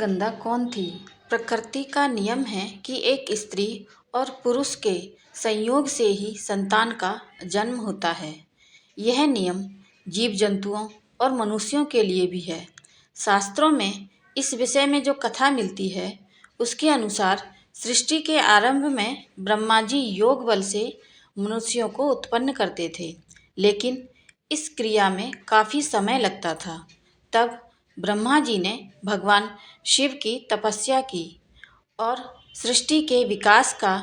मत्स्यगंधा कौन थी? प्रकृति का नियम है कि एक स्त्री और पुरुष के संयोग से ही संतान का जन्म होता है। यह नियम जीव जंतुओं और मनुष्यों के लिए भी है। शास्त्रों में इस विषय में जो कथा मिलती है उसके अनुसार सृष्टि के आरंभ में ब्रह्मा जी योग बल से मनुष्यों को उत्पन्न करते थे, लेकिन इस क्रिया में काफ़ी समय लगता था। तब ब्रह्मा जी ने भगवान शिव की तपस्या की और सृष्टि के विकास का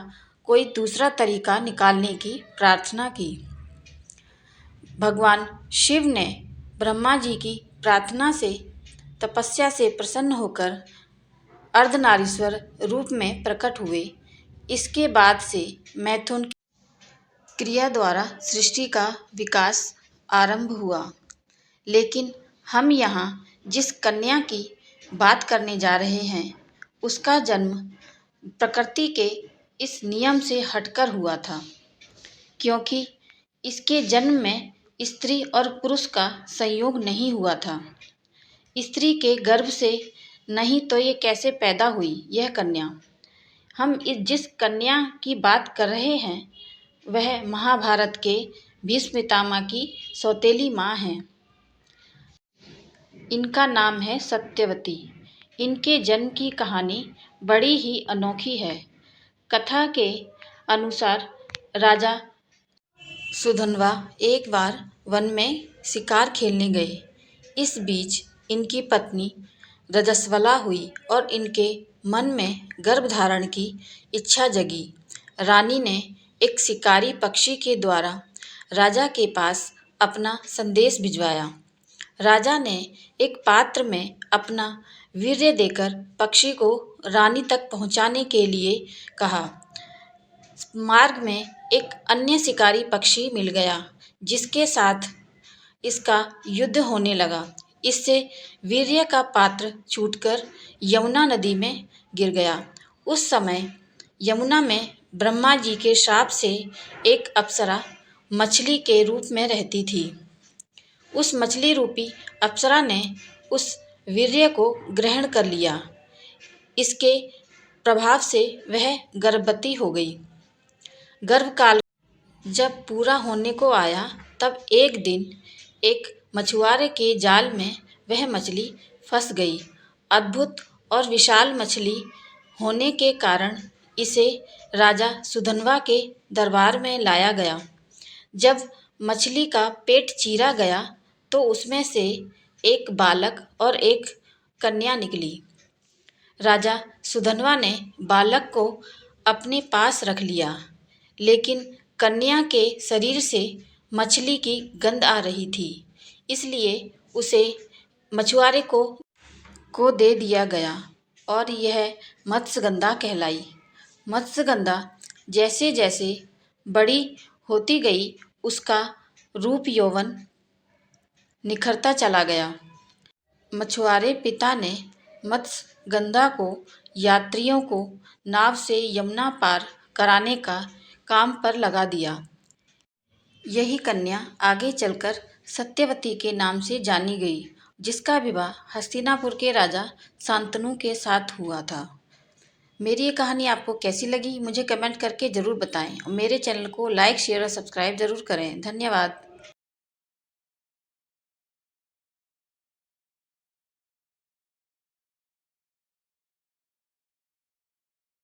कोई दूसरा तरीका निकालने की प्रार्थना की। भगवान शिव ने ब्रह्मा जी की प्रार्थना से तपस्या से प्रसन्न होकर अर्धनारीश्वर रूप में प्रकट हुए। इसके बाद से मैथुन क्रिया द्वारा सृष्टि का विकास आरंभ हुआ। लेकिन हम यहाँ जिस कन्या की बात करने जा रहे हैं उसका जन्म प्रकृति के इस नियम से हटकर हुआ था, क्योंकि इसके जन्म में स्त्री और पुरुष का संयोग नहीं हुआ था। स्त्री के गर्भ से नहीं तो ये कैसे पैदा हुई यह कन्या। हम जिस कन्या की बात कर रहे हैं वह महाभारत के भीष्म पितामह की सौतेली माँ हैं। इनका नाम है सत्यवती। इनके जन्म की कहानी बड़ी ही अनोखी है। कथा के अनुसार राजा सुधन्वा एक बार वन में शिकार खेलने गए। इस बीच इनकी पत्नी रजस्वला हुई और इनके मन में गर्भधारण की इच्छा जगी। रानी ने एक शिकारी पक्षी के द्वारा राजा के पास अपना संदेश भिजवाया। राजा ने एक पात्र में अपना वीर्य देकर पक्षी को रानी तक पहुंचाने के लिए कहा। मार्ग में एक अन्य शिकारी पक्षी मिल गया जिसके साथ इसका युद्ध होने लगा। इससे वीर्य का पात्र छूटकर यमुना नदी में गिर गया। उस समय यमुना में ब्रह्मा जी के श्राप से एक अप्सरा मछली के रूप में रहती थी। उस मछली रूपी अप्सरा ने उस वीर्य को ग्रहण कर लिया। इसके प्रभाव से वह गर्भवती हो गई। गर्भकाल जब पूरा होने को आया तब एक दिन एक मछुआरे के जाल में वह मछली फंस गई। अद्भुत और विशाल मछली होने के कारण इसे राजा सुधन्वा के दरबार में लाया गया। जब मछली का पेट चीरा गया तो उसमें से एक बालक और एक कन्या निकली। राजा सुधन्वा ने बालक को अपने पास रख लिया, लेकिन कन्या के शरीर से मछली की गंध आ रही थी, इसलिए उसे मछुआरे को दे दिया गया और यह मत्स्यगंधा कहलाई। मत्स्यगंधा जैसे जैसे बड़ी होती गई उसका रूप यौवन निखरता चला गया। मछुआरे पिता ने मत्स्यगंधा को यात्रियों को नाव से यमुना पार कराने का काम पर लगा दिया। यही कन्या आगे चलकर सत्यवती के नाम से जानी गई, जिसका विवाह हस्तिनापुर के राजा शांतनु के साथ हुआ था। मेरी ये कहानी आपको कैसी लगी मुझे कमेंट करके ज़रूर बताएं और मेरे चैनल को लाइक शेयर और सब्सक्राइब ज़रूर करें। धन्यवाद।